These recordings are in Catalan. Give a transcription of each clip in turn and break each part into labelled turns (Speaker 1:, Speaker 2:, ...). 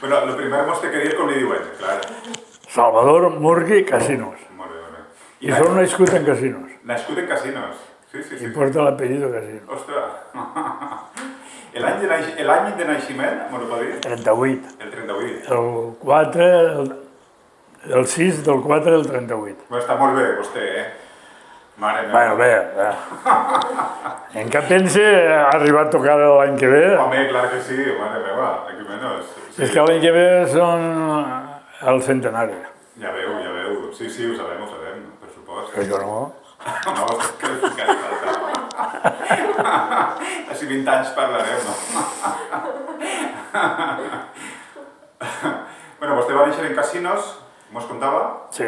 Speaker 1: Bueno, lo primer mos té que dir com li diuen, clar.
Speaker 2: Salvador Murgui Casinos.
Speaker 1: Molt bé, molt bé.
Speaker 2: I són nascut en Casinos.
Speaker 1: Nascut en Casinos. Sí, sí,
Speaker 2: I
Speaker 1: sí.
Speaker 2: porta l'apellido Casinos.
Speaker 1: Ostres. L'any de naixement, m'ho pot dir?
Speaker 2: 38.
Speaker 1: El 38.
Speaker 2: El 4, el 6 del 4 del 38.
Speaker 1: Bueno, està molt bé, vostè, Mare meva.
Speaker 2: Bueno, bé. En cap pense ha arribat a tocar l'any que ve.
Speaker 1: Home, clar que sí, mare meva, aquí menys. Sí.
Speaker 2: És que l'any que ve són el centenari.
Speaker 1: Ja veu. Sí, ho sabem, per supost.
Speaker 2: Però jo no.
Speaker 1: No, que li falta. Així 20 anys parlarem, no? Bueno, vostè va néixer en Casinos, mos contava,
Speaker 2: Sí,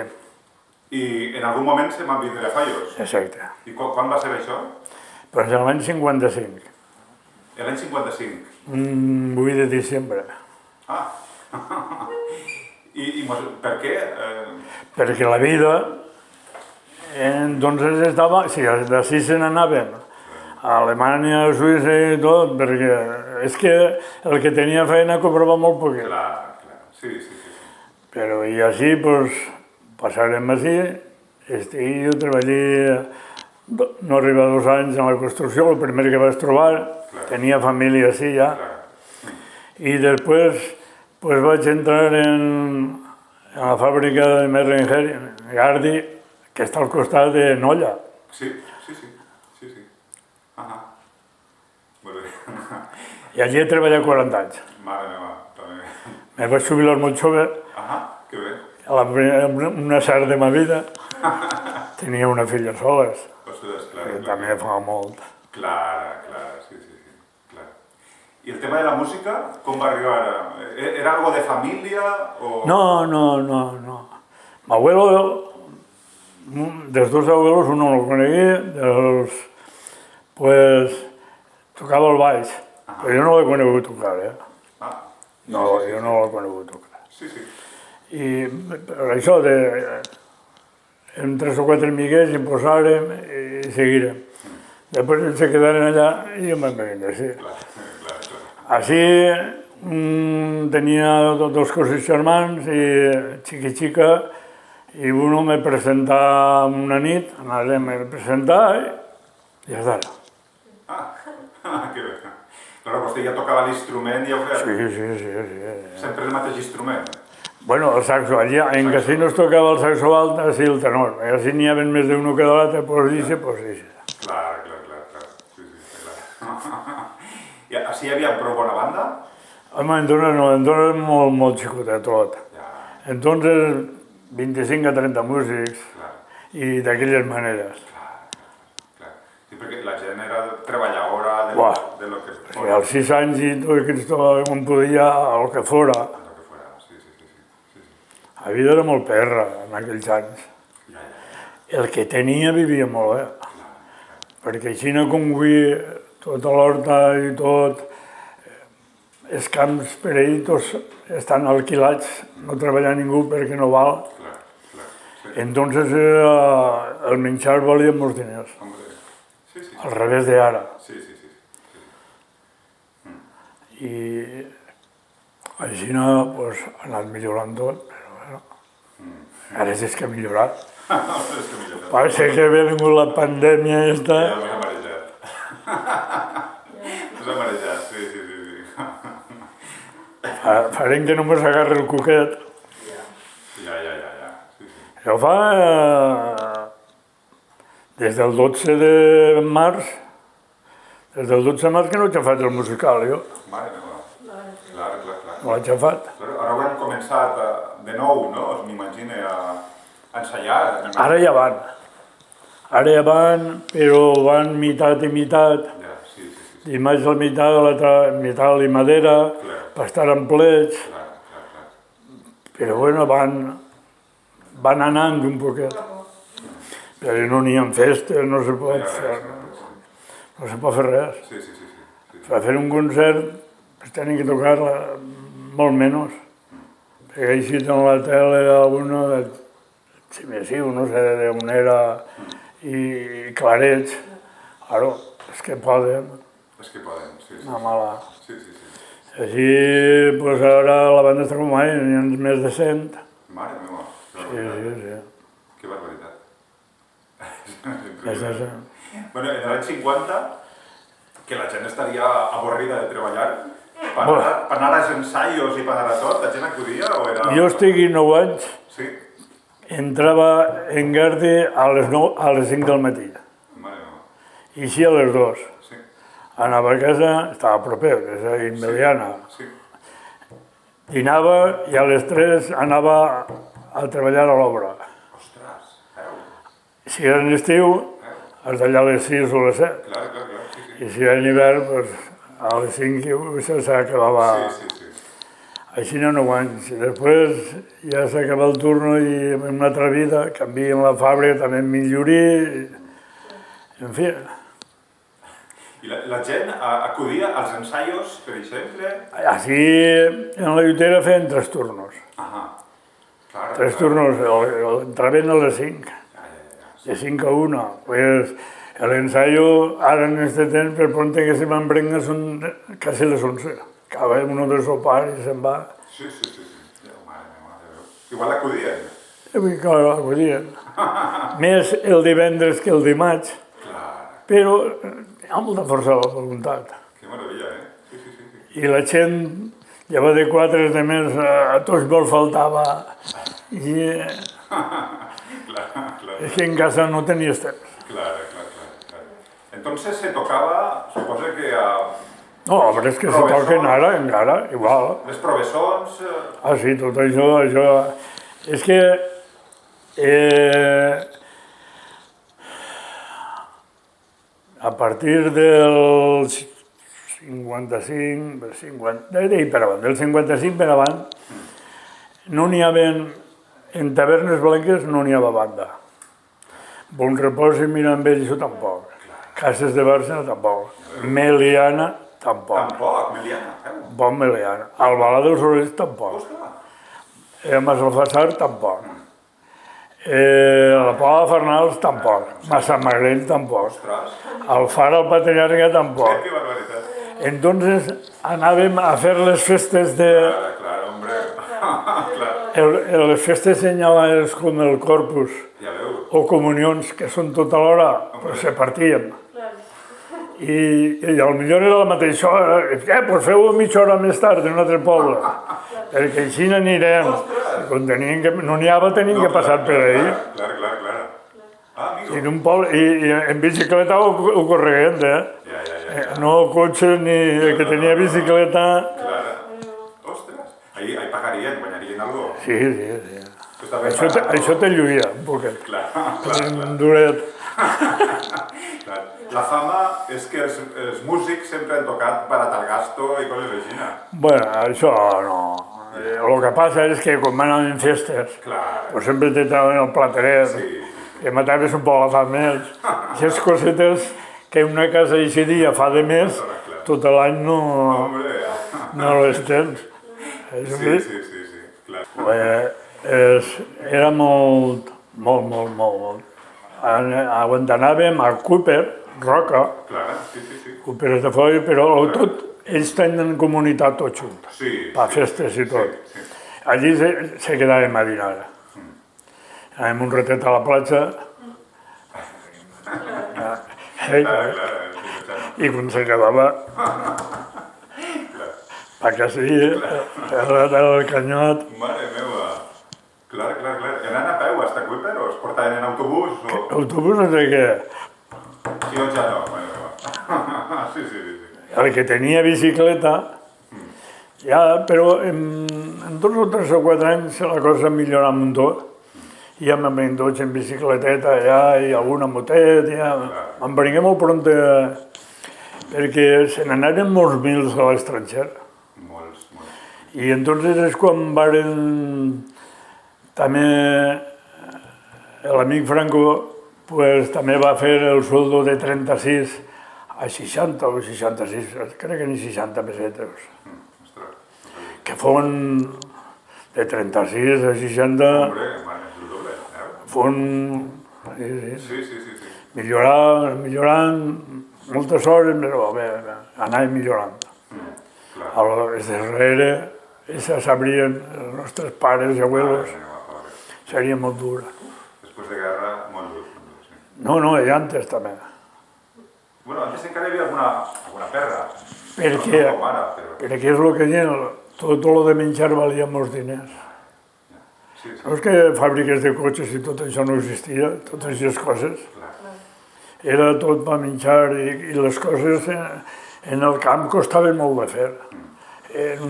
Speaker 1: i en algun moment se van vindre a Fallos.
Speaker 2: exacte.
Speaker 1: I quan va ser això?
Speaker 2: Doncs l'any 55,
Speaker 1: L'any 55.
Speaker 2: un 8 de desembre.
Speaker 1: Ah. Per què?
Speaker 2: Perquè la vida, entonces estava, sí, d'ací se n'anaven a Alemanya, a Suïssa i tot, perquè és que el que tenia feina cobrava molt poquet.
Speaker 1: Clar, sí.
Speaker 2: Però i així, pues, passarem així, i jo treballé, no arriba a 2 anys en la construcció, el primer que vaig trobar, tenia família així ja, i després pues, vaig entrar en la fàbrica de Merlinger, Gardi, que està al costat de Nolla.
Speaker 1: Sí. Ahà. Molt bé.
Speaker 2: I allí he treballat 40 anys.
Speaker 1: Mare meva, també.
Speaker 2: Me vaig jubilar molt jove,
Speaker 1: Ahà, que bé.
Speaker 2: una sort de ma vida. Tenia una filla sola,
Speaker 1: Ostres, clar.
Speaker 2: que també fa molt.
Speaker 1: Clar, sí, clar. I el tema de la música, com va arribar? Era algo de família o...?
Speaker 2: No. Mi abuelo, dels dos abuelos, uno lo conegué, pues tocava el baix, però jo no l'he conegut tocar, No, jo no l'he conegut tocar.
Speaker 1: Sí.
Speaker 2: I per això, amb 3 o 4 amiguets hi posàrem i seguirem. Després ells se quedaren allà i jo me'n vaig així.
Speaker 1: Clar.
Speaker 2: Així tenia 2 cosins germans i xica, i uno me presentà una nit, anàrem a presentar i ja està.
Speaker 1: Que bé. Però vostè ja tocava l'instrument i ja ho feia?
Speaker 2: Sí.
Speaker 1: Sempre el mateix instrument?
Speaker 2: Bueno, el saxo, allà en Casinos tocava el saxo alt, així el tenor. I així n'hi havia més d'un que de l'altre, pues dice.
Speaker 1: Clar. Sí, clar. I així hi havia prou bona banda?
Speaker 2: Home, entonces molt xicotet tot. Entonces 25 a 30 músics i d'aquelles maneres.
Speaker 1: Clar. Sí, perquè la gent era treballadora de lo que
Speaker 2: fos. Als 6 anys i tot Cristo on podia, el que fora.
Speaker 1: Sí.
Speaker 2: La vida era molt perra en aquells anys. El que tenia vivia molt bé. Perquè així com avui, tota l'horta i tot, els camps per ell tots estan alquilats, no treballa ningú perquè no val. Entonces el menjar valia molts diners. Al revés d'ara.
Speaker 1: Sí.
Speaker 2: I així ha anat millorant tot, però bueno, ara és que ha millorat. Passa que ha vingut la pandèmia esta.
Speaker 1: S'ha marejat, sí.
Speaker 2: Farem que només agarri el cuquet.
Speaker 1: Ja.
Speaker 2: Això fa des del 12 de març, que no he xafat el musical, jo.
Speaker 1: Mare meva. Clar.
Speaker 2: No l'he xafat.
Speaker 1: Ara ho hem començat de nou, no? M'imagino a ensaiar.
Speaker 2: Ara ja van, però van meitat i meitat.
Speaker 1: Sí.
Speaker 2: Dimarts la meitat, l'altra meitat a la madera, per estar en plets. Però bueno, van anant un poquet. Però no n'hi ha festes, no se pot fer res. Per fer un concert pues tenen que tocar molt menys. Perquè així en la tele alguna de Ximesiu, no sé, de Unera i Clarets. Claro, és que poden.
Speaker 1: Sí.
Speaker 2: Anar mala. Així, pues ara la banda està com mai, n'hi ha més de 100.
Speaker 1: Mare meva, que barbaritat. Que barbaritat.
Speaker 2: És això.
Speaker 1: Bueno, en l'any 50, que la gent estaria avorrida de treballar, per anar als ensaios i per anar a tot, la gent acudia o era...
Speaker 2: Jo estic 9 anys,
Speaker 1: Sí?
Speaker 2: entrava en Garde a les 5 del matí,
Speaker 1: Mare meva.
Speaker 2: i així a les 2.
Speaker 1: Sí,
Speaker 2: Anava a casa, estava proper, que és a Immediana.
Speaker 1: sí.
Speaker 2: Dinava i a les 3 anava a treballar a l'obra.
Speaker 1: Ostres, veu?
Speaker 2: Si era en estiu, has d'allà a les 6 o les 7.
Speaker 1: Clar, sí, sí.
Speaker 2: I si era en hivern, pues, a les 5 s'acabava.
Speaker 1: Sí, sí, sí.
Speaker 2: Així no 9 anys. I després ja s'acaba el turno i en una altra vida canvia en la fàbrica, també en millorí. En fi,
Speaker 1: I la gent acudia als ensaios, per exemple?
Speaker 2: així en la llutera feien 3 turnos.
Speaker 1: Ahà, clar.
Speaker 2: 3 turnos, entraven a les 5. De 5 a 1. Pues el ensayo, ara en este temps, per ponte que se m'embrenga, són quasi les 11. Acaba uno de sopar i se'n va.
Speaker 1: Sí. Mare meva. Igual acudien.
Speaker 2: I clar, acudien. Més el divendres que el dimarts,
Speaker 1: Clar,
Speaker 2: però hi ha molta força de la voluntat.
Speaker 1: que meravella, Sí.
Speaker 2: I la gent, lleva de 4 de més, a tots vol faltava. I
Speaker 1: Claro.
Speaker 2: és que en casa no tenies temps.
Speaker 1: Claro. Entonces se tocaba, suposo que a
Speaker 2: No, però és que se toquen ara, encara, igual.
Speaker 1: les professors...
Speaker 2: Ah, sí, tot això... És que... A partir del 55... del 55 per avant, no n'hi havia... En tavernes blanques no n'hi havia banda. Bon repòs i Mirambell, això tampoc. Cases de Bàrcena, tampoc. Meliana, tampoc.
Speaker 1: Tampoc, Meliana,
Speaker 2: Bon Meliana. Albalà dels Orells, tampoc.
Speaker 1: Ostres.
Speaker 2: Massalfassar, tampoc. La Pala de Farnals, tampoc. Massamagrell, tampoc.
Speaker 1: Ostres.
Speaker 2: Alfara, al Patriarca, tampoc.
Speaker 1: Que barbaritat.
Speaker 2: Entonces anàvem a fer les festes de...
Speaker 1: Claro, hombre. Claro.
Speaker 2: Les festes senyalades com el Corpus
Speaker 1: Ja veus.
Speaker 2: o comunions, que són tota l'hora, però se partíem. I al millor era la mateixa hora. Pues feu-ho mitja hora més tard en un altre poble. Perquè així n'anirem. Quan no n'hi havia, teníem que passar per ahí.
Speaker 1: Clar. Ah, amigo.
Speaker 2: I en un poble, i en bicicleta o corrent,
Speaker 1: Ja.
Speaker 2: No cotxe ni el que tenia bicicleta.
Speaker 1: Claro. Ostres. Ahí pagarien, guanyarien algo.
Speaker 2: Sí.
Speaker 1: Està ben pagat.
Speaker 2: Això te lluïa un poquet.
Speaker 1: Clar.
Speaker 2: Un duret.
Speaker 1: Clar. La fama és que els músics sempre han tocat Baratal Gasto i coses així.
Speaker 2: Bueno, això no. El que passa és que quan van a festes,
Speaker 1: Clar.
Speaker 2: pues sempre te trauen el plateret, que mataves un poc la fam més. Aquestes cosetes que una casa aquest dia fa de més, tot l'any
Speaker 1: Hombre.
Speaker 2: no les tens.
Speaker 1: Sí. Clar.
Speaker 2: Era molt. On anàvem a Cooper, Roca,
Speaker 1: Clar, sí.
Speaker 2: Cooper és de Foll, però tot, ells tenen comunitat tots junts,
Speaker 1: Sí.
Speaker 2: per festes i tot.
Speaker 1: Sí.
Speaker 2: Allí se quedàvem a dinar. Anàvem un ratet a la platja, i quan s'acabava, perquè sí, el canyot.
Speaker 1: Mare meva. Clar. I anant a peu hasta Cuiper o es portaven en autobús o...
Speaker 2: Autobús no sé què.
Speaker 1: Sí o ja no? Bueno, sí.
Speaker 2: El que tenia bicicleta, ja, però en 2 o 3 o 4 anys la cosa millorava un tot. Ja me'n venien tots en bicicleteta, ja, i alguna motet, ja. Me'n venia molt pront, perquè se n'anaren molts mils a l'estranger.
Speaker 1: Molts.
Speaker 2: I entonces és quan varen també l'amic Franco pues, també va fer el sueldo de 36 a 60 o 66, crec que ni 60 pessetes. Que fon de 36 a 60...
Speaker 1: Hombre, és el doble,
Speaker 2: Fon...
Speaker 1: Sí.
Speaker 2: Millorant moltes hores, però bé, anàvem millorant. Els darrere, se sabrien els nostres pares i abuelos, seria molt dura.
Speaker 1: Després de guerra, molt dur. Sí.
Speaker 2: No, i antes també.
Speaker 1: Bueno, antes encara hi havia alguna perra.
Speaker 2: Perquè,
Speaker 1: No com ara, però...
Speaker 2: perquè és el que diuen, tot el de menjar valia molts diners.
Speaker 1: Sí, sí.
Speaker 2: No és que fàbriques de cotxes i tot això no existia, totes aquestes coses.
Speaker 1: Clar.
Speaker 2: Era tot per menjar i les coses en el camp costaven molt de fer. En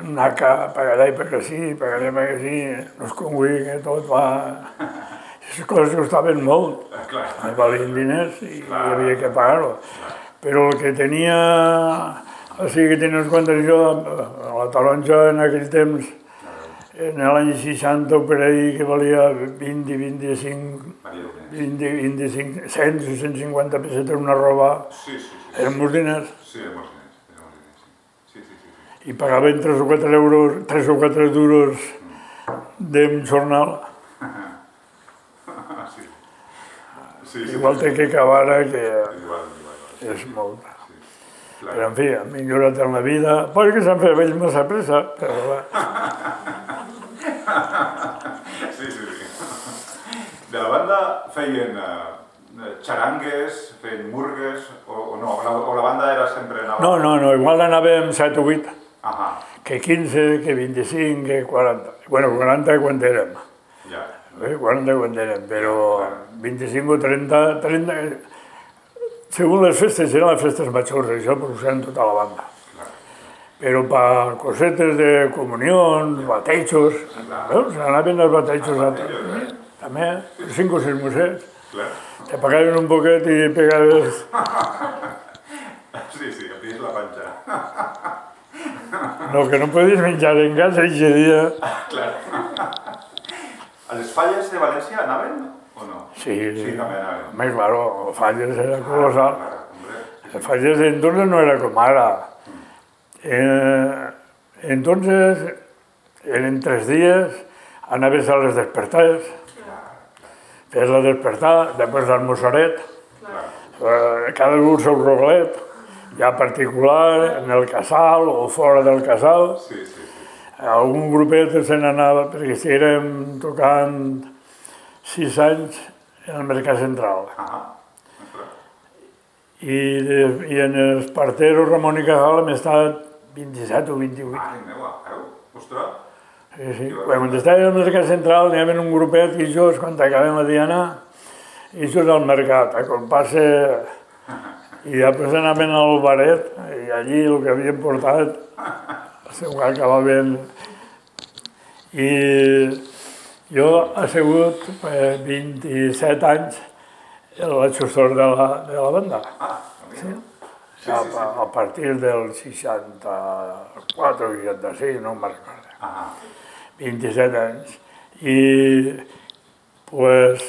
Speaker 2: una per allà i per aquí, per allà i per aquí, no es conguí que tot va... Les coses costaven molt, valien diners i hi havia que pagar-ho. Però el que tenia, o sigui que tenia uns quantes jo, la taronja en aquell temps, en l'any 60 o per ahí, que valia 20, 25, 100 o 150 pessetes una roba, eren molts diners.
Speaker 1: Sí, eren molts diners.
Speaker 2: I pagaven 3 o 4 euros, 3 o 4 duros d'un jornal. Igual té que acabar ara, que és molt. Però en fi, han millorat en la vida, perquè s'han fet vells massa pressa, però va.
Speaker 1: Sí. De la banda feien xarangues, feien murgues, o no? O la banda era sempre...
Speaker 2: No, igual anàvem 7 o 8.
Speaker 1: Ahà.
Speaker 2: Que 15, que 25, que 40. Bueno, 40 quan érem.
Speaker 1: Ja.
Speaker 2: 40 quan érem, però 25 o 30... Segons les festes, eren les festes majors, això per usar tota la banda. Però per cosetes de comunions, batejos, veus? Anaven els batejos també, 5 o 6 mossets. Te pagaven un poquet i pegaves...
Speaker 1: Sí, em tens la panxa.
Speaker 2: No, que no podies menjar en casa aquest dia.
Speaker 1: Clar. A les falles de València anaven o no?
Speaker 2: Sí,
Speaker 1: també anaven.
Speaker 2: Més claro, Falles era colossal. Falles entonces no era com ara. Entonces, eren 3 dies, anaves a les despertades, fes la despertada, després l'almossaret, cada un el seu rogolet, ja particular, en el casal o fora del casal. Algun grupet se n'anava, perquè si érem tocant 6 anys en el Mercat Central. I en els parteros Ramon i Casal hem estat 27 o 28.
Speaker 1: Ai, meva, ostres.
Speaker 2: Sí. Quan estàvem al Mercat Central n'hi havia un grupet i ells, quan acabem a dinar, ells al mercat, a compar-se, i després anaven al baret, i allí el que havien portat, ho acabaven. I jo he sigut 27 anys l'aixostor de la banda. A partir del 64 o 66, no me'n recordo. 27 anys. I, pues,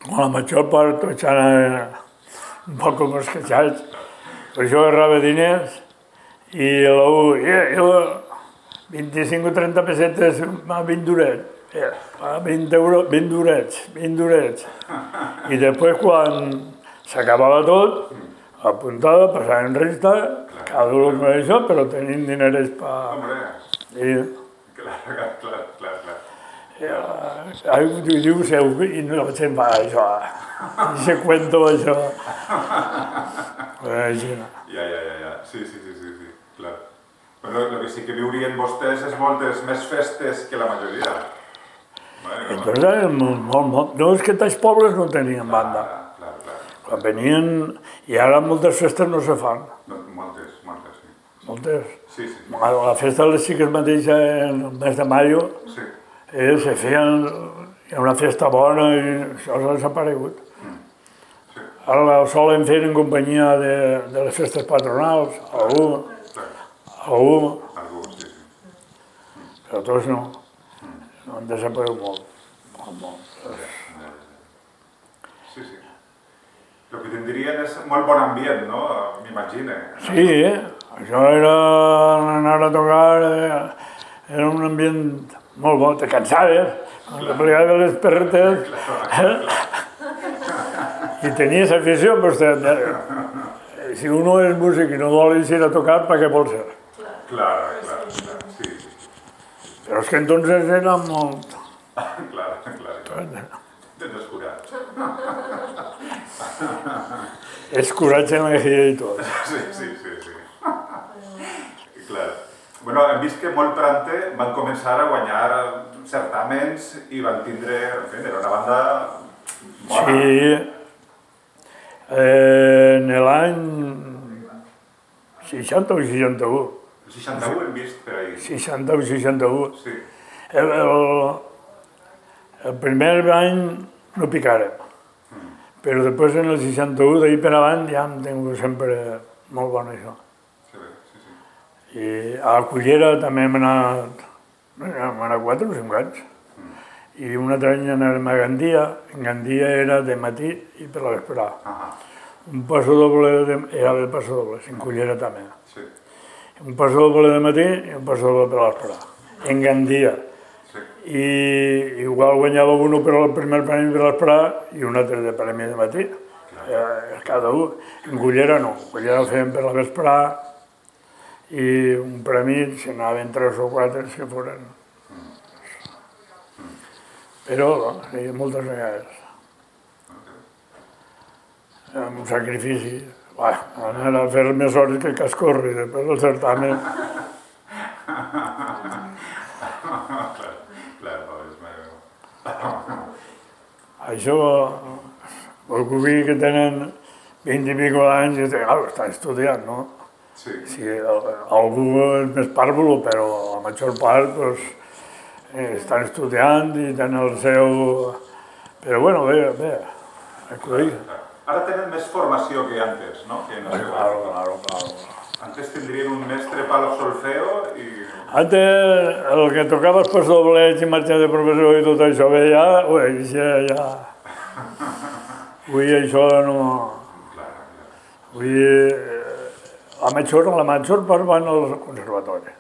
Speaker 2: la major part tots anaven un poc com els queixats. Per això agarrava diners i jo 25 o 30 pessetes, 20 durets. 20 euros, 20 durets. I després, quan s'acabava tot, apuntava, passaven resta, cada un com això, però tenint diners per... Clar. Diu seu, i no se'n va això, i se cuento això.
Speaker 1: Ja, sí, clar. Però el que sí que viurien vostès és moltes més festes que la majoria.
Speaker 2: Entonces, molt. No, és que tants pobles no tenien banda. Quan venien, i ara moltes festes no se fan.
Speaker 1: Moltes, sí.
Speaker 2: Moltes.
Speaker 1: Sí.
Speaker 2: La festa de les xiques mateixa, en el mes de maio, se feien una festa bona i això s'ha desaparegut. Ara la solen fer en companyia de les festes patronals, algú. Però tots no. No han desaparegut molt.
Speaker 1: Sí. El que tindrien és molt bon ambient, no? M'imagino.
Speaker 2: Sí, això era anar a tocar, era un ambient molt bo, te cansaves, quan te plegaves les perretes, i tenies afició, pues, si uno és músic i no vol eixir a tocar, per què vol ser?
Speaker 1: Claro, claro, claro, sí, sí.
Speaker 2: Pero es que entonces era molt...
Speaker 1: Claro, claro. De descurar.
Speaker 2: És coratge, energia i tot.
Speaker 1: Sí, sí, sí, sí. Clar. Bueno, hem vist que molt prante van començar a guanyar certàmens i van tindre... En fi, era una banda bona.
Speaker 2: Sí, en l'any 60 o 61.
Speaker 1: El 61 hem vist per ahí.
Speaker 2: 60 o 61.
Speaker 1: Sí.
Speaker 2: El primer any no picarem, però després en el 61, d'ahir per avant, ja hem tingut sempre molt bon això.
Speaker 1: Sí, sí, sí.
Speaker 2: I a la Cullera també hem anat 4 o 5 anys. I un altre any anàvem a Gandia. En Gandia era de matí i per la vesprada. Un passo doble era de passo doble, en Cullera també.
Speaker 1: Sí.
Speaker 2: Un passo doble de matí i un passo doble per la vesprada. En Gandia. I igual guanyava un per el primer premi per l'esprada i un altre de premi de matí. Cada un. En Cullera no. En Cullera el fèiem per la vesprada i un premi, si anaven 3 o 4, si foren. Però, sí, moltes vegades. Amb un sacrifici. Anar a fer més hores que Cascorri, després del certamen. Això, algú que tenen 20 i pico d'anys, estan estudiant, no?
Speaker 1: Sí.
Speaker 2: Sí, algú és més pàrvol, però la major part estan estudiant i tenen el seu... Però bueno, bé, acudir.
Speaker 1: Ara tenen més formació que antes, no?
Speaker 2: Claro.
Speaker 1: Antes tindrien un mestre per al solfeo i...
Speaker 2: Antes, el que tocava els pasdoblets i marxar de professor i tot això, bé, ja... Avui això no... Avui la major part van al conservatori.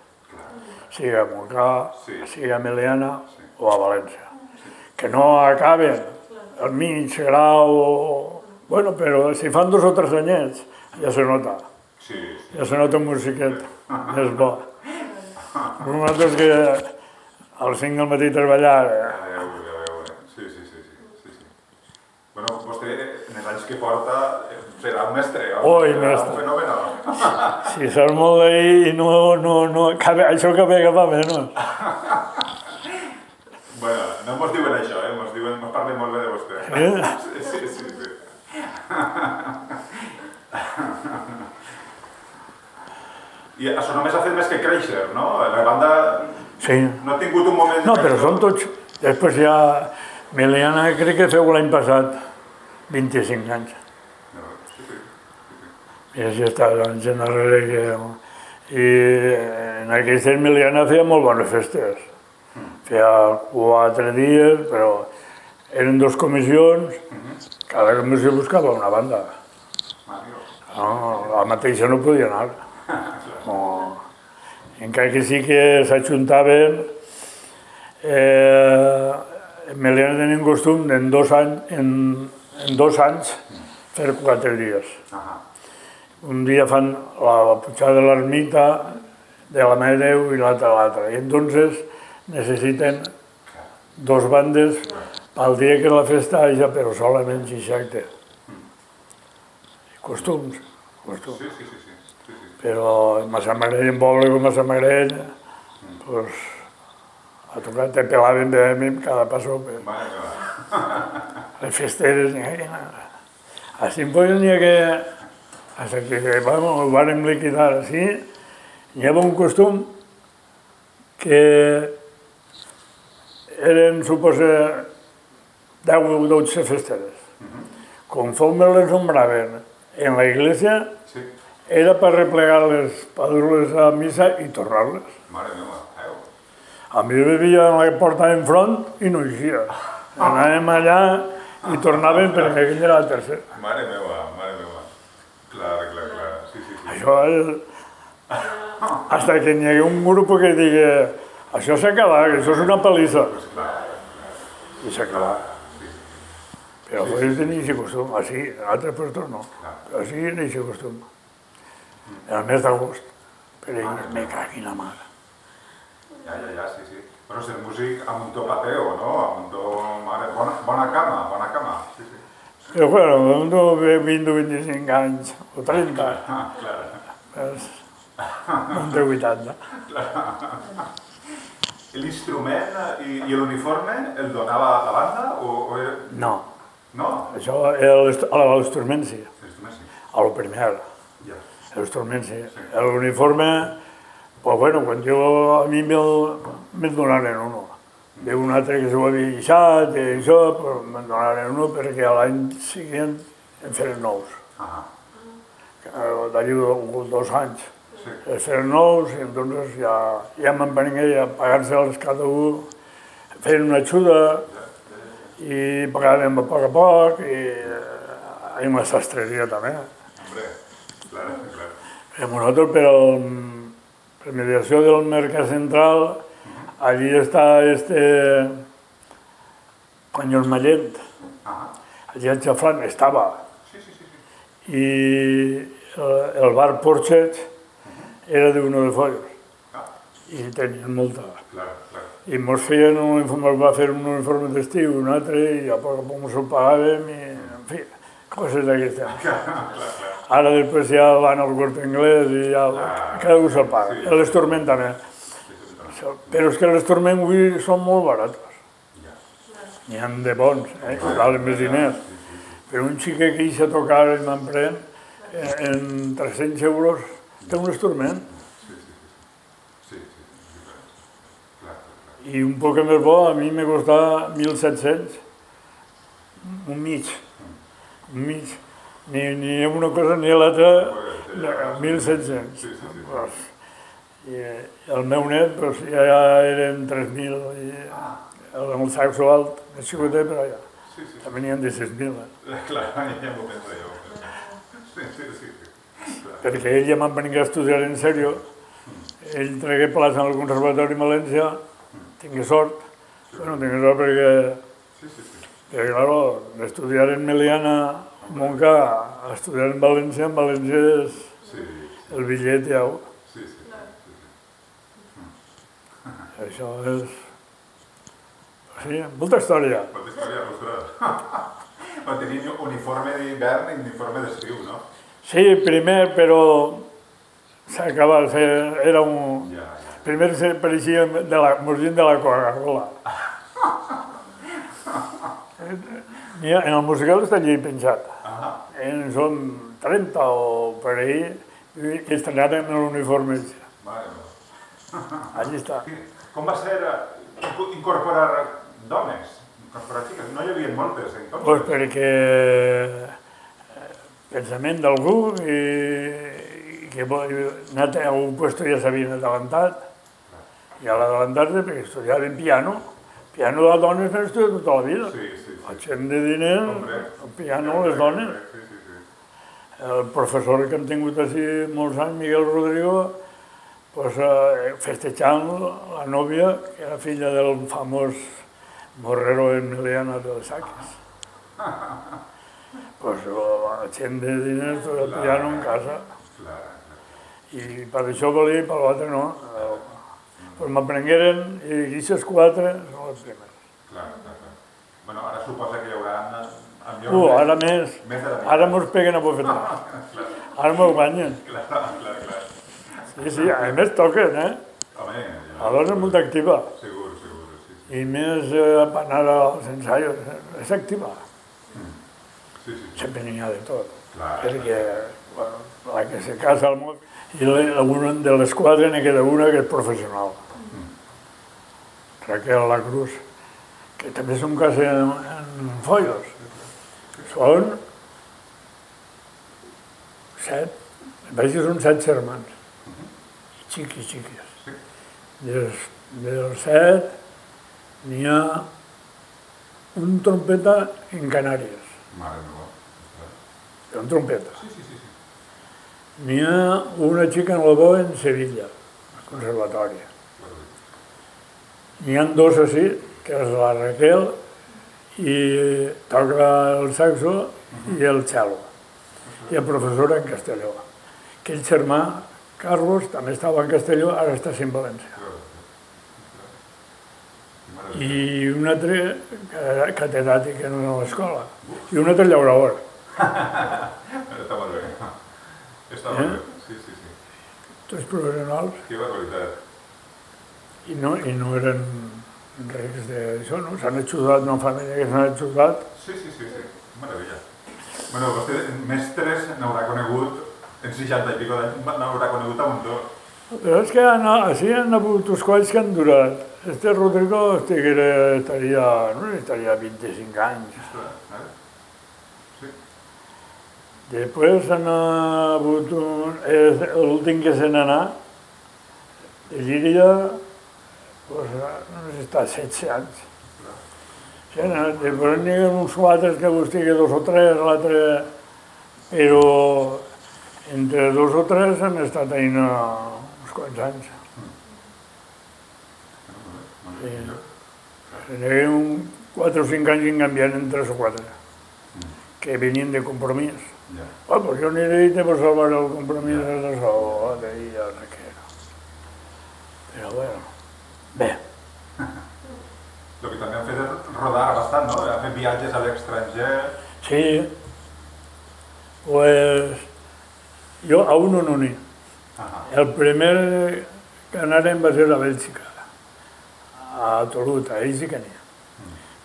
Speaker 2: Sigui a Montcà, sigui a Meliana o a València. Que no acaben el mig grau... Bueno, però si fan 2 o 3 anyets, ja se nota. Ja se nota un musiquet més bo. Nosaltres que al 5 del matí treballar...
Speaker 1: Sí. Bueno, vostè, en els anys que porta, serà un mestre,
Speaker 2: Oi, mestre.
Speaker 1: Un fenomen.
Speaker 2: Si saps molt d'ahir i no... Això que ve agafar menys.
Speaker 1: Bueno, no mos diuen això, mos parlen molt bé de vostè. Sí. I això només ha fet més que créixer, no? La banda no ha tingut un moment...
Speaker 2: No, però són tots... Després ja... Meliana crec que feu l'any passat 25 anys. I així està anys enrere que... I en aquells temps Meliana feia molt bones festes. Feia 4 dies, però eren 2 comissions, cada comissió buscava una banda. La mateixa no podia anar. Encara que sí que s'ajuntaven, Meliana tenia un costum en 2 anys fer 4 dies. Un dia fan la pujada de l'ermita, de la Mare de Déu i l'altre. I entonces necessiten 2 bandes pel dia que la festa haja, però solament 60. Costums.
Speaker 1: Sí.
Speaker 2: Però a Massamagrell, en poble com Massamagrell, doncs, a tocar te pelaven bé a mi cada passo. Les festeres n'hi ha que anar. Així n'hi ha que... Fins que ho vàrem liquidar així, hi havia un costum que eren, suposa, 10 o 12 festeres. Conforme les nombraven en la iglesia, era per replegar-les, per dur-les a missa i tornar-les. A mi vivia en la porta enfront i no eixia. Anàvem allà i tornàvem perquè aquell era la tercera.
Speaker 1: Mare meva. Clar. Sí.
Speaker 2: Això és... Hasta que n'hi hagué un grup que digui això s'ha acabat, això és una pallissa. I s'ha acabat. Però ells tenien aquest costum, així, en altres puestos no. Però així era aquest costum. En el mes d'agost. però me cagui la mare.
Speaker 1: Ja, sí. Bueno, ser músic amb un to pateo, no? Amb un to... Mare, bona cama. Sí.
Speaker 2: Però bueno, amb 20 o 25 anys, o 30,
Speaker 1: Clar.
Speaker 2: no en té 80.
Speaker 1: L'instrument i l'uniforme el donava la banda o era...
Speaker 2: No,
Speaker 1: No?
Speaker 2: això l'instrument sí,
Speaker 1: L'instrument sí.
Speaker 2: a lo primer,
Speaker 1: Ja.
Speaker 2: l'instrument sí. L'uniforme, pues bueno, quan a mi me'n donaren uno. Ve un altre que s'ho havia deixat i això, però me'n donaren uno perquè l'any següent en feren nous. D'allí 2 anys. Es feren nous i entonces ja me'n vengué a pagar-se'ls cada un, feien una ajuda i pagàvem a poc i una sastreria també.
Speaker 1: Hombre, clar.
Speaker 2: Nosaltres per mediació del Mercat Central, allí està Panyol Mallent, allí al Xafran estava. I el bar Porchet era d'uno de Follos i tenien molta. I mos feien va fer un uniforme d'estiu, un altre, i a poc mos ho pagàvem, i en fi, coses d'aquestes. Ara després ja van al Corte Inglés i ja cada un se'l paga. L'esturment també. Però és que l'esturment avui són molt barats. N'hi ha de bons, que valen més diners. Però un xiquet que deixa tocar i m'emprèn, en 300 euros té un esturment. I un poc més bo, a mi me costava 1.700, un mig. Ni una cosa ni l'altra, 1.700. I el meu net ja eren 3.000, i el saxo alt, més xicotet, però ja. També n'hi ha 16.000.
Speaker 1: Clar, ja m'ho penso jo. Sí.
Speaker 2: Perquè ell ja me'n venia a estudiar en sèrio. Ell tragué plaça en el Conservatori de València, tingué sort. Bueno, tingué sort perquè, claro, estudiar en Meliana, Montcà, estudiar en València és el bitllet ja. Això és... Sí, molta història.
Speaker 1: Va tenir uniforme d'hivern i uniforme d'estiu, no?
Speaker 2: Sí, primer, però s'acaba, era un... Primer se pareixia mordint de la Coca-Cola. En el musical està allí penjat. Són 30 o per ahí, i estrenaren l'uniforme. Allí està.
Speaker 1: Com va ser incorporar dones, incorporar xiques? No hi havia moltes, entonces?
Speaker 2: Pues perquè pensament d'algú que a un puesto ja s'havien atalantat, i a l'atalantar-se perquè estudiaven piano. Piano de dones n'han estudiat tota la vida. La gent de diners, el piano les dones. El professor que hem tingut així molts anys, Miguel Rodrigo, festejant la nòvia, que era filla del famós morrero Emiliano de les Saques. La gent de diners estudia el piano en casa. I per això volia i per l'altre no. M'aprengueren i aquestes 4 són les primeres.
Speaker 1: Bueno, ara suposa que hi haurà...
Speaker 2: Ara més. Ara mos peguen a bofetar. Ara m'ho guanyen. Sí, a més toquen, La dona és molt activa.
Speaker 1: Segur.
Speaker 2: I més per anar als ensaios, és activa. Sempre n'hi ha de tot. Perquè la que se casa al món, i de les 4 n'hi queda una que és professional. Raquel La Cruz, que també és un cas en Follos. Són 7, veig que són 7 germans, xiquis. Dels 7 n'hi ha un trompeta en Canàries. Un trompeta. N'hi ha una xica en l'oboe en Sevilla, al conservatori. N'hi ha 2 així, que és la Raquel, i toca el saxo i el cello. I el professor en Castelló. Aquell germà Carlos també estava en Castelló, ara està en València. I un altre catedràtic en l'escola. I un altre llaurador.
Speaker 1: Està molt bé. Està molt bé, sí.
Speaker 2: Tots professionals.
Speaker 1: Que barbaritat.
Speaker 2: I no eren res d'això, no? S'han ajudat, una família que s'han ajudat.
Speaker 1: Sí. Meravella. Bueno, vostè, mestres, n'haurà conegut, en 60 i pico d'anys, n'haurà conegut a muntó.
Speaker 2: Però és que així han hagut uns quants que han durat. Este Rodrigo estaria 25 anys.
Speaker 1: Sí.
Speaker 2: Després han hagut l'últim que se n'anà, de Llíria, no sé, està 16 anys. Després n'hi ha uns altres que vostè que 2 o 3, l'altre... Però entre 2 o 3 han estat ahí uns quants anys. N'hi ha 4 o 5 anys canviant en 3 o 4, que venien de compromís. Pues jo aniré i te per salvar el compromís de la salut i ja no sé què era. Però bueno, bé.
Speaker 1: El que també han fet és rodar bastant, no? Han fet viatges a l'estranger...
Speaker 2: Sí, pues jo a uno no n'hi. El primer que anàrem va ser a Bèlgica, a Toulouse, ahí sí que n'hi ha.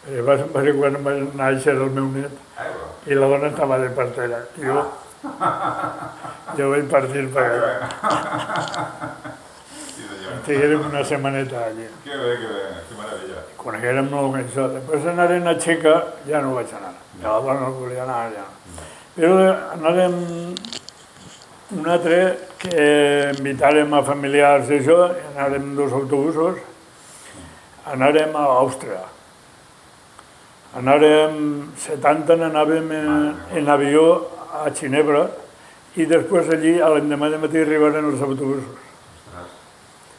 Speaker 2: Però va ser quan va néixer el meu net i la dona estava de partera. Jo vaig partir per allà. Estiguérem una setmaneta allà.
Speaker 1: Que bé, que meravella.
Speaker 2: Coneguérem molt això. Després anarem a Txeca, ja no vaig anar. Ja la dona no volia anar allà. Però anàrem un altre que invitàrem a familiars i això, anàrem 2 autobusos, anàrem a Àustria. Anàrem 70, anàvem en avió a Ginebra i després allí, a l'endemà de matí, arribaren els autobusos.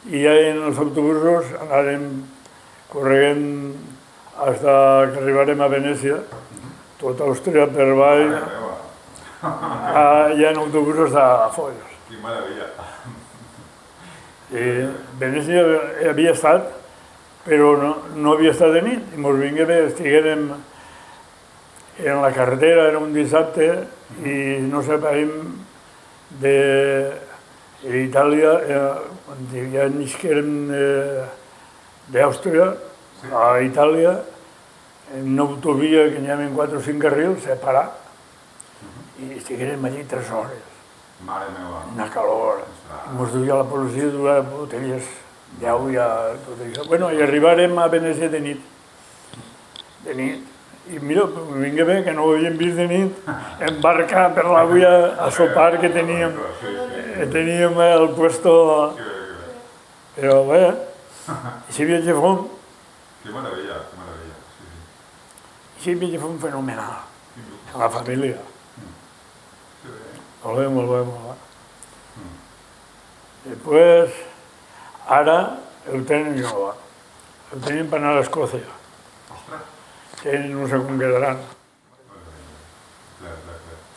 Speaker 2: I ja en els autobusos anàrem corregent fins que arribarem a Venècia, tot Àustria per baix, hi ha autobusos a Foios.
Speaker 1: Que meravella.
Speaker 2: I Venècia havia estat, però no havia estat de nit, i ens vingué bé, estiguérem en la carretera, era un dissabte, i no sabíem d'Itàlia, quan ja nisquérem d'Àustria a Itàlia, en una autovia que n'hi havia 4 o 5 carrils, separar, i estiguérem allí 3 hores.
Speaker 1: Mare meva.
Speaker 2: Una calor. Ens duia la policia a durar botelles d'aigua, tot això. Bueno, i arribarem a Venècia de nit. De nit. I mira, vinga bé, que no ho havíem vist de nit, embarcar per l'aigua a sopar que teníem. Teníem el puesto... Però bé, si viatge fum...
Speaker 1: Que meravella, que meravella.
Speaker 2: Si viatge fum fenomenal. A la família. Molt bé, molt bé, molt bé. Després, ara el tenen jove. El tenen per anar a Escòcia. Que no sé com quedaran.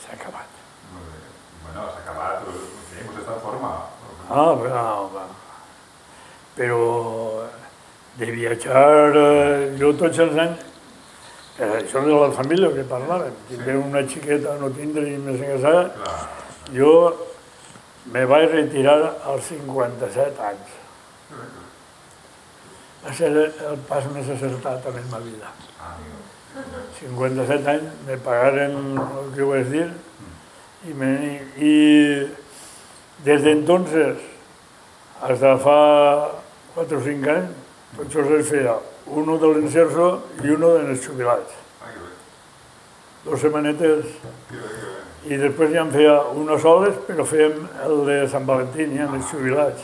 Speaker 2: S'ha acabat.
Speaker 1: Bueno, s'ha acabat, hemos estat en forma.
Speaker 2: Però de viatjar, jo tots els anys, això de la família que parlàvem, tindre una xiqueta o no tindre ni més casada, jo me vaig retirar als 57 anys. Va ser el pas més acertat en la meva vida. 57 anys, me pagaren el que vaig dir, i des d'entonces, fins fa 4 o 5 anys, tots els feia uno de l'Encerso i uno de els jubilats. 2 setmanetes. I després ja en feia unes soles, però fèiem el de Sant Valentín, ja, els jubilats.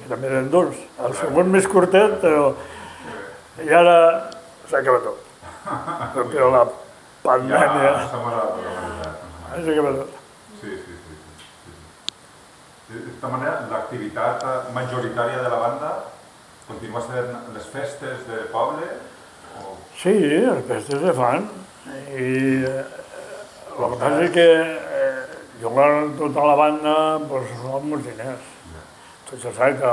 Speaker 2: També eren 2. El segon més curtet, però... I ara s'ha acabat tot. Però la pandèmia... S'ha acabat tot.
Speaker 1: Sí. De tota manera, l'activitat majoritària de la banda continua sent les festes del poble?
Speaker 2: Sí, les festes se fan. I el que passa és que jugar tota la banda, doncs són molts diners. Tots se sap que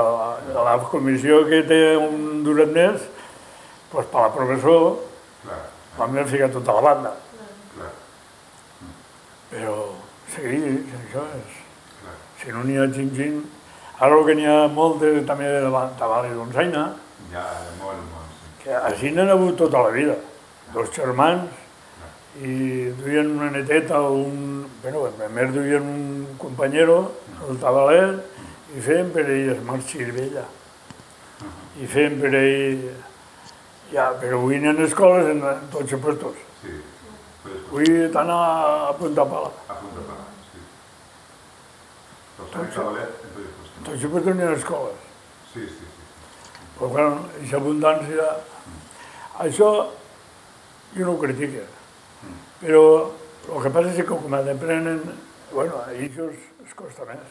Speaker 2: la comissió que té un duret més, doncs per la professor, vam ficar tota la banda. Però sí, això és... Si no n'hi ha xin-xin... Ara el que n'hi ha molt és també de Vall d'Onzaina, que així n'han hagut tota la vida. Dos germans, i duien una neteta o un... Bueno, a més duien un companyero, el tabalet, i feien per ell es Marxirvella. I feien per ell... Ja, però avui n'hi ha escoles en tots els puestos. Avui estan a punta pala. Tots els puestos n'hi ha escoles. Però, clar, aquesta abundància... Això jo no ho critico. Però el que passa és que com aprenen... Bueno, a ells es costa més.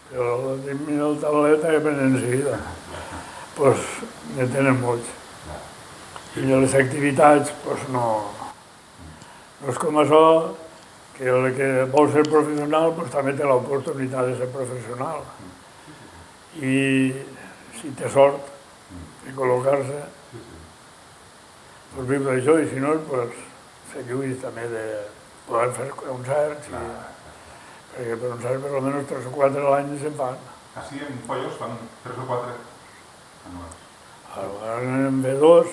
Speaker 2: Però el tabalet aprenen enseguida. Doncs ne tenen molts. I les activitats, doncs no... No és com això, que el que vol ser professional doncs també té l'oportunitat de ser professional. I si té sort de col·locar-se, doncs viu d'això, i si no, doncs se lluís també de poder fer concerts, perquè per concerts per almenys 3 o 4 a l'any se'n fan.
Speaker 1: Així en Pollos fan 3 o 4 anuals.
Speaker 2: Ara en B2,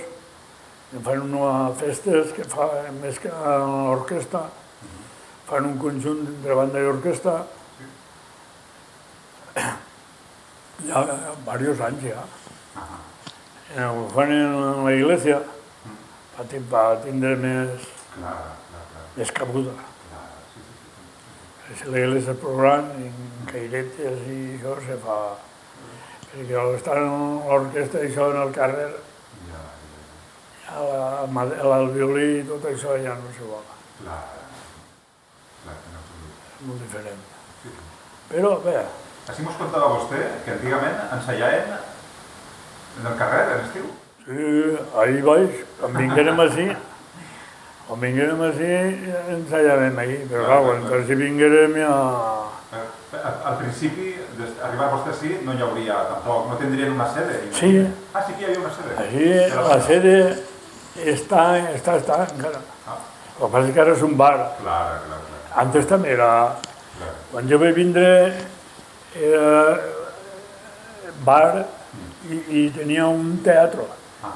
Speaker 2: en fan una festes que fa més que l'orquestra, fan un conjunt entre banda i orquestra, ja diversos anys ja. Ho fan en la iglesia, per tindre més cabuda. Si la iglesia és programa, en cairetes i això se fa... Perquè al estar en l'orquestra i això en el carrer, el violí i tot això ja no s'hi vol. És molt diferent. Però, bé...
Speaker 1: Així mos contava vostè que antigament ensajaven en el carrer, en estiu?
Speaker 2: Sí, ahí baix, quan vinguérem així, ensaiàvem ahí, però clar, quan si vinguérem ja...
Speaker 1: Al principi, d'arribar vostè així, no hi hauria tampoc, no tindrien una sede?
Speaker 2: Sí.
Speaker 1: Ah, sí que hi havia una sede?
Speaker 2: Així, la sede està encara. El que passa és que ara és un bar.
Speaker 1: Clar.
Speaker 2: Antes també era... Quan jo vaig vindre, era bar i tenia un teatre.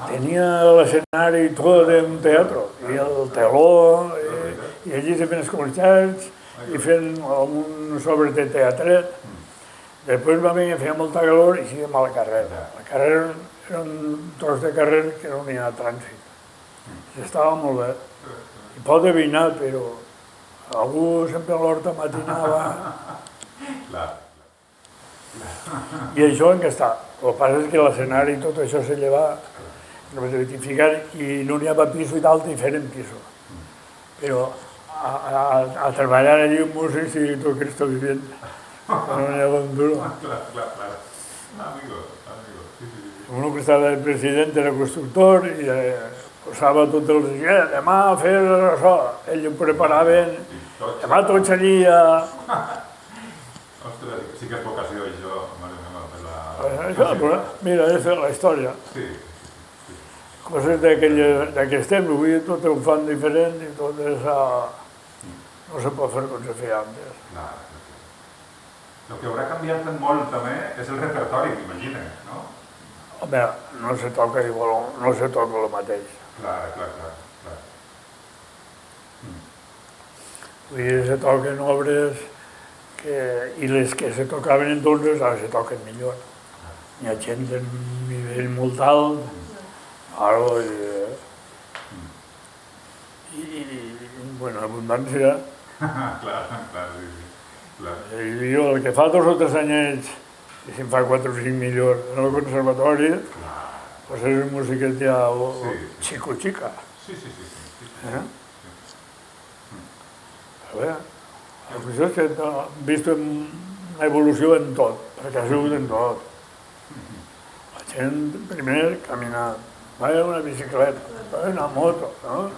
Speaker 2: Tenia l'escenari i tot d'un teatre. I el teló, i allí se feien els concerts, i feien un sobre de teatret. Després va venir, feia molta calor i siguem a la carrera. La carrera era un tros de carrer que no n'hi ha trànsit. Estava molt bé. I pot haver anat, però algú sempre a l'horta matinava. I això en què està? El que passa és que l'escenari i tot això se lleva, no vaig identificar, i no n'hi havia piso i tal, i feren piso. Però a treballar allí un músic i tot Cristo vivint, no n'hi havia un duro.
Speaker 1: Amigo.
Speaker 2: Uno que estava de president era constructor i posava tots els dies, demà a fer això. Ells ho preparaven, demà tots allí a...
Speaker 1: Ostres, sí que és vocació, això,
Speaker 2: Això, mira, és la història. Coses d'aquest temps, avui tot ho fan diferent i tot és... No se pot fer com se feia antes.
Speaker 1: El que haurà canviat molt també és el repertori, m'imagino, no?
Speaker 2: Home, no se toca igual, no se toca el mateix.
Speaker 1: Clar.
Speaker 2: Vull dir, se toquen obres i les que se tocaven entonces ara se toquen millor. Hi ha gent de nivell molt alt, ara, bueno, abundància.
Speaker 1: Clar, sí.
Speaker 2: I jo, el que fa 2 o 3 anyets, i si em fa 4 o 5 millor en el conservatori, doncs és música ja xico-xica.
Speaker 1: Sí.
Speaker 2: Però bé, la qüestió és que hem vist una evolució en tot, perquè ha sigut en tot. La gent, primer, caminant, va en una bicicleta, va en una moto, no?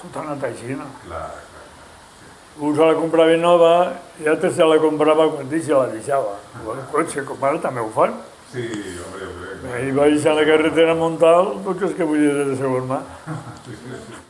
Speaker 2: Tot ha anat així, no? un se la comprava nova i l'altre se la comprava quan ell se la deixava. El cotxe, com ara també ho fan.
Speaker 1: Sí, hombre, hombre.
Speaker 2: Ahir va deixar la carretera a Montal tots els que vull dir de segon mà.
Speaker 1: Sí, sí, sí.